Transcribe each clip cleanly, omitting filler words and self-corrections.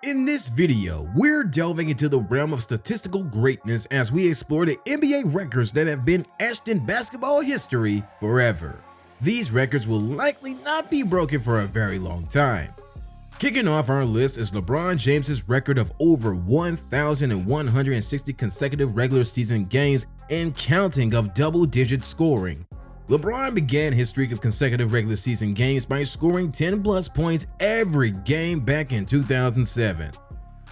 In this video, we're delving into the realm of statistical greatness as we explore the NBA records that have been etched in basketball history forever. These records will likely not be broken for a very long time. Kicking off our list is LeBron James' record of over 1,160 consecutive regular season games and counting of double-digit scoring. LeBron began his streak of consecutive regular season games by scoring 10+ points every game back in 2007.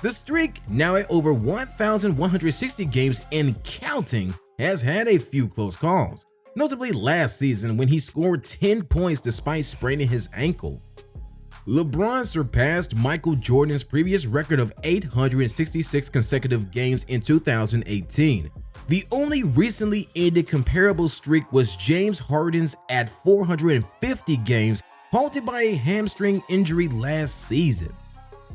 The streak, now at over 1,160 games and counting, has had a few close calls, notably last season when he scored 10 points despite spraining his ankle. LeBron surpassed Michael Jordan's previous record of 866 consecutive games in 2018. The only recently ended comparable streak was James Harden's at 450 games, halted by a hamstring injury last season.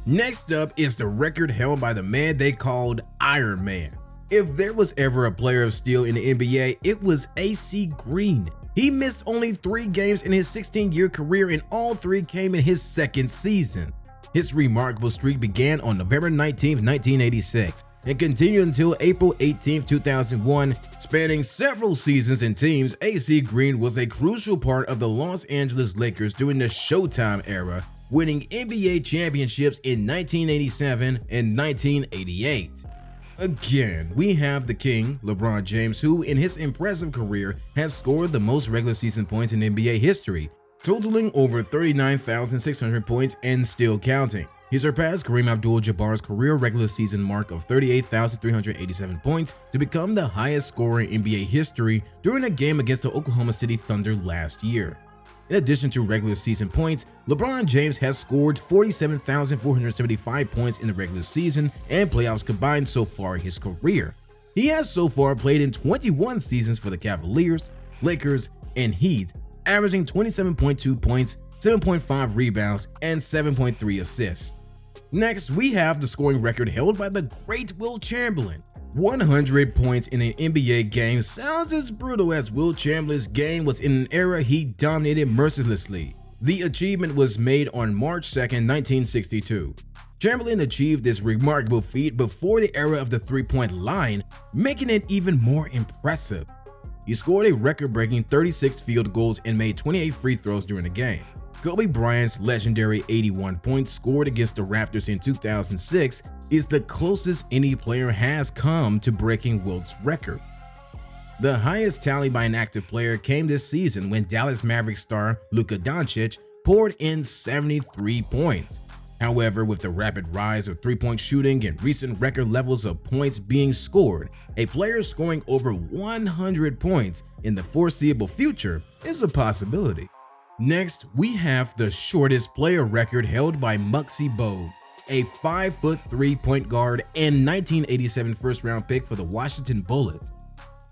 Next up is the record held by the man they called Iron Man. If there was ever a player of steel in the NBA, it was AC Green. He missed only 3 games in his 16-year career, and all 3 came in his second season. His remarkable streak began on November 19, 1986. And continued until April 18, 2001. Spanning several seasons and teams, AC Green was a crucial part of the Los Angeles Lakers during the Showtime era, winning NBA championships in 1987 and 1988. Again, we have the king, LeBron James, who in his impressive career has scored the most regular season points in NBA history, totaling over 39,600 points and still counting. He surpassed Kareem Abdul-Jabbar's career regular season mark of 38,387 points to become the highest scorer in NBA history during a game against the Oklahoma City Thunder last year. In addition to regular season points, LeBron James has scored 47,475 points in the regular season and playoffs combined so far in his career. He has so far played in 21 seasons for the Cavaliers, Lakers, and Heat, averaging 27.2 points, 7.5 rebounds, and 7.3 assists. Next, we have the scoring record held by the great Wilt Chamberlain. 100 points in an NBA game sounds as brutal as Wilt Chamberlain's game was in an era he dominated mercilessly. The achievement was made on March 2, 1962. Chamberlain achieved this remarkable feat before the era of the three-point line, making it even more impressive. He scored a record-breaking 36 field goals and made 28 free throws during the game. Kobe Bryant's legendary 81 points scored against the Raptors in 2006 is the closest any player has come to breaking Wilt's record. The highest tally by an active player came this season when Dallas Mavericks star Luka Doncic poured in 73 points. However, with the rapid rise of three-point shooting and recent record levels of points being scored, a player scoring over 100 points in the foreseeable future is a possibility. Next, we have the shortest player record held by Muggsy Bogues, a 5'3" point guard and 1987 first-round pick for the Washington Bullets.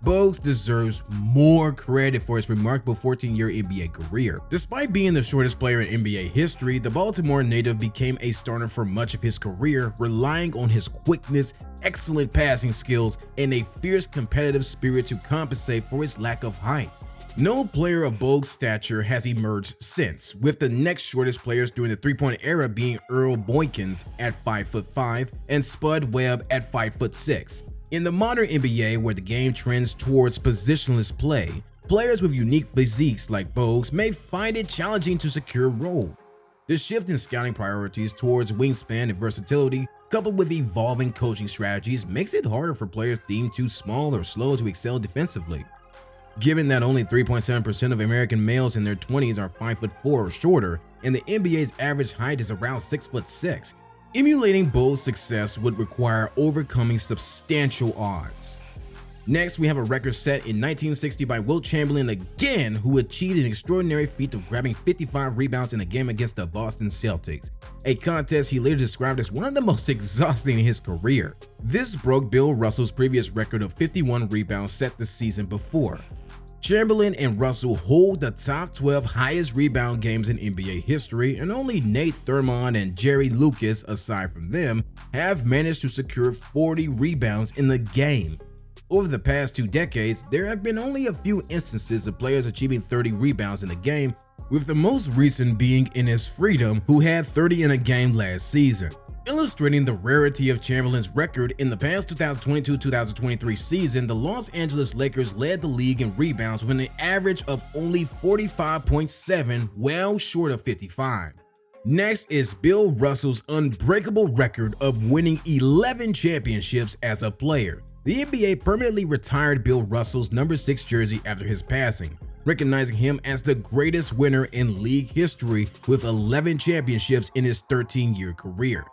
Bogues deserves more credit for his remarkable 14-year NBA career. Despite being the shortest player in NBA history, the Baltimore native became a starter for much of his career, relying on his quickness, excellent passing skills, and a fierce competitive spirit to compensate for his lack of height. No player of Bogues' stature has emerged since, with the next shortest players during the three-point era being Earl Boykins at 5'5" and Spud Webb at 5'6". In the modern NBA, where the game trends towards positionless play, players with unique physiques like Bogues may find it challenging to secure role. The shift in scouting priorities towards wingspan and versatility, coupled with evolving coaching strategies, makes it harder for players deemed too small or slow to excel defensively. Given that only 3.7% of American males in their 20s are 5'4" or shorter, and the NBA's average height is around 6'6", emulating Bogues' success would require overcoming substantial odds. Next, we have a record set in 1960 by Wilt Chamberlain again, who achieved an extraordinary feat of grabbing 55 rebounds in a game against the Boston Celtics, a contest he later described as one of the most exhausting in his career. This broke Bill Russell's previous record of 51 rebounds set the season before. Chamberlain and Russell hold the top 12 highest rebound games in NBA history, and only Nate Thurmond and Jerry Lucas, aside from them, have managed to secure 40 rebounds in the game. Over the past 2 decades, there have been only a few instances of players achieving 30 rebounds in a game, with the most recent being Enes Freedom, who had 30 in a game last season. Illustrating the rarity of Chamberlain's record, in the past 2022-2023 season, the Los Angeles Lakers led the league in rebounds with an average of only 45.7, well short of 55. Next is Bill Russell's unbreakable record of winning 11 championships as a player. The NBA permanently retired Bill Russell's number 6 jersey after his passing, recognizing him as the greatest winner in league history with 11 championships in his 13-year career.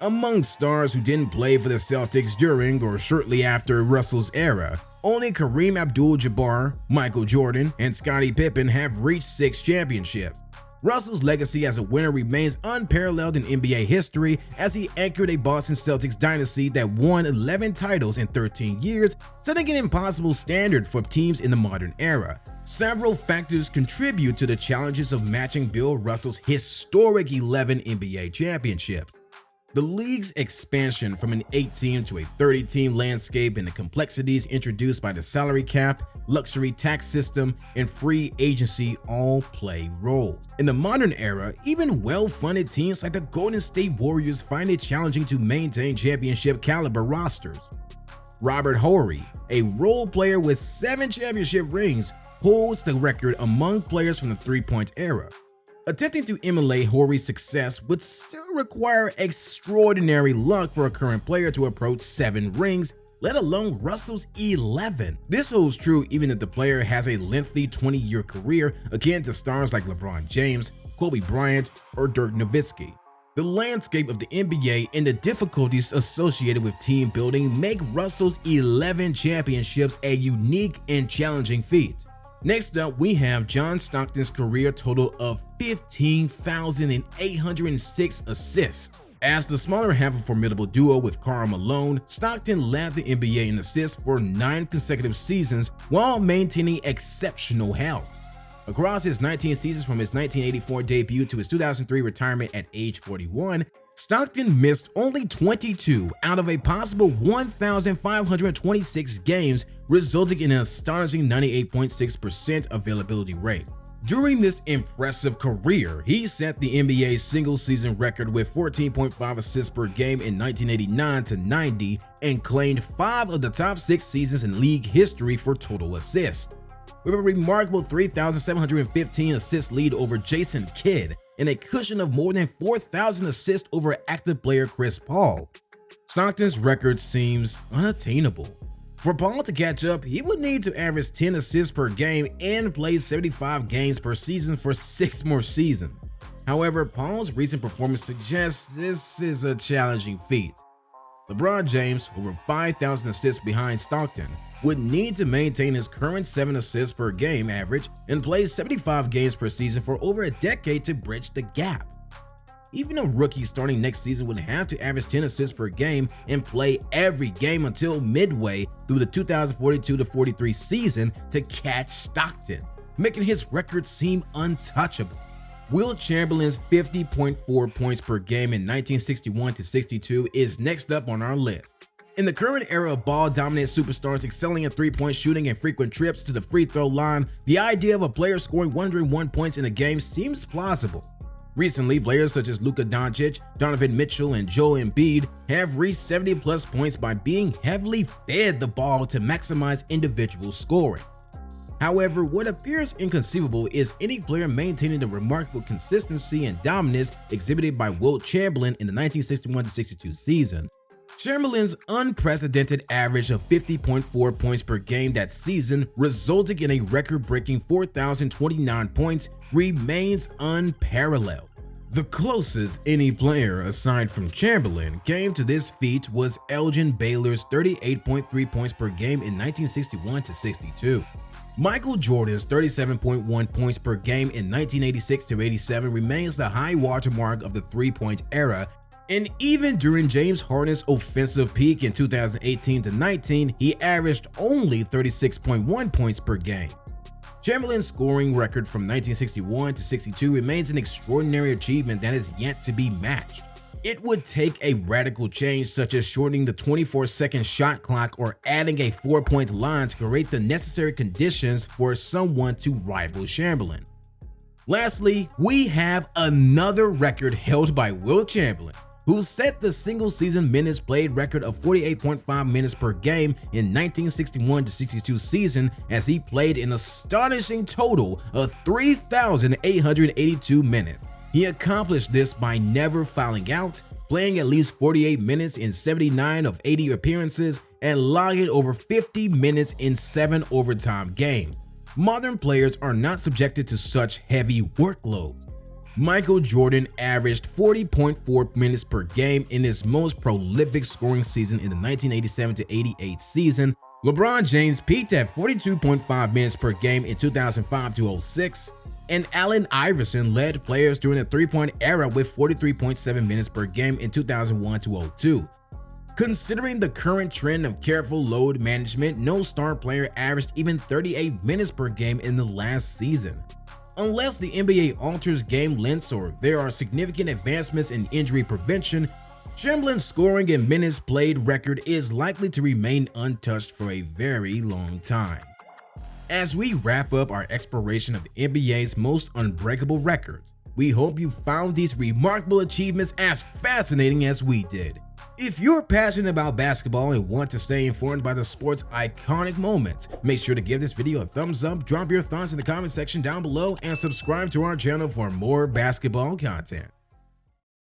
Among stars who didn't play for the Celtics during or shortly after Russell's era, only Kareem Abdul-Jabbar, Michael Jordan, and Scottie Pippen have reached 6 championships. Russell's legacy as a winner remains unparalleled in NBA history, as he anchored a Boston Celtics dynasty that won 11 titles in 13 years, setting an impossible standard for teams in the modern era. Several factors contribute to the challenges of matching Bill Russell's historic 11 NBA championships. The league's expansion from an 8-team to a 30-team landscape and the complexities introduced by the salary cap, luxury tax system, and free agency all play roles. In the modern era, even well-funded teams like the Golden State Warriors find it challenging to maintain championship caliber rosters. Robert Horry, a role player with 7 championship rings, holds the record among players from the three-point era. Attempting to emulate Horry's success would still require extraordinary luck for a current player to approach 7 rings, let alone Russell's 11. This holds true even if the player has a lengthy 20-year career akin to stars like LeBron James, Kobe Bryant, or Dirk Nowitzki. The landscape of the NBA and the difficulties associated with team building make Russell's 11 championships a unique and challenging feat. Next up, we have John Stockton's career total of 15,806 assists. As the smaller half of a formidable duo with Karl Malone, Stockton led the NBA in assists for 9 consecutive seasons while maintaining exceptional health. Across his 19 seasons from his 1984 debut to his 2003 retirement at age 41, Stockton missed only 22 out of a possible 1,526 games, resulting in an astonishing 98.6% availability rate. During this impressive career, he set the NBA's single-season record with 14.5 assists per game in 1989-90 and claimed 5 of the top 6 seasons in league history for total assists. With a remarkable 3,715 assist lead over Jason Kidd and a cushion of more than 4,000 assists over active player Chris Paul, Stockton's record seems unattainable. For Paul to catch up, he would need to average 10 assists per game and play 75 games per season for 6 more seasons. However, Paul's recent performance suggests this is a challenging feat. LeBron James, over 5,000 assists behind Stockton, would need to maintain his current 7 assists per game average and play 75 games per season for over a decade to bridge the gap. Even a rookie starting next season would have to average 10 assists per game and play every game until midway through the 2042-43 season to catch Stockton, making his record seem untouchable. Wilt Chamberlain's 50.4 points per game in 1961-62 is next up on our list. In the current era of ball-dominant superstars excelling at three-point shooting and frequent trips to the free throw line, the idea of a player scoring 101 points in a game seems plausible. Recently, players such as Luka Doncic, Donovan Mitchell, and Joel Embiid have reached 70-plus points by being heavily fed the ball to maximize individual scoring. However, what appears inconceivable is any player maintaining the remarkable consistency and dominance exhibited by Wilt Chamberlain in the 1961-62 season. Chamberlain's unprecedented average of 50.4 points per game that season, resulting in a record-breaking 4,029 points, remains unparalleled. The closest any player aside from Chamberlain came to this feat was Elgin Baylor's 38.3 points per game in 1961-62. Michael Jordan's 37.1 points per game in 1986-87 remains the high watermark of the three-point era. And even during James Harden's offensive peak in 2018-19, he averaged only 36.1 points per game. Chamberlain's scoring record from 1961-62 remains an extraordinary achievement that is yet to be matched. It would take a radical change such as shortening the 24-second shot clock or adding a 4-point line to create the necessary conditions for someone to rival Chamberlain. Lastly, we have another record held by Wilt Chamberlain, who set the single-season minutes played record of 48.5 minutes per game in 1961-62 season, as he played an astonishing total of 3,882 minutes. He accomplished this by never fouling out, playing at least 48 minutes in 79 of 80 appearances, and logging over 50 minutes in 7 overtime games. Modern players are not subjected to such heavy workloads. Michael Jordan averaged 40.4 minutes per game in his most prolific scoring season in the 1987-88 season. LeBron James peaked at 42.5 minutes per game in 2005-06, and Allen Iverson led players during the three-point era with 43.7 minutes per game in 2001-02. Considering the current trend of careful load management, no star player averaged even 38 minutes per game in the last season. Unless the NBA alters game lengths or there are significant advancements in injury prevention, Chamberlain's scoring and minutes played record is likely to remain untouched for a very long time. As we wrap up our exploration of the NBA's most unbreakable records, we hope you found these remarkable achievements as fascinating as we did. If you're passionate about basketball and want to stay informed by the sport's iconic moments, make sure to give this video a thumbs up, drop your thoughts in the comment section down below, and subscribe to our channel for more basketball content.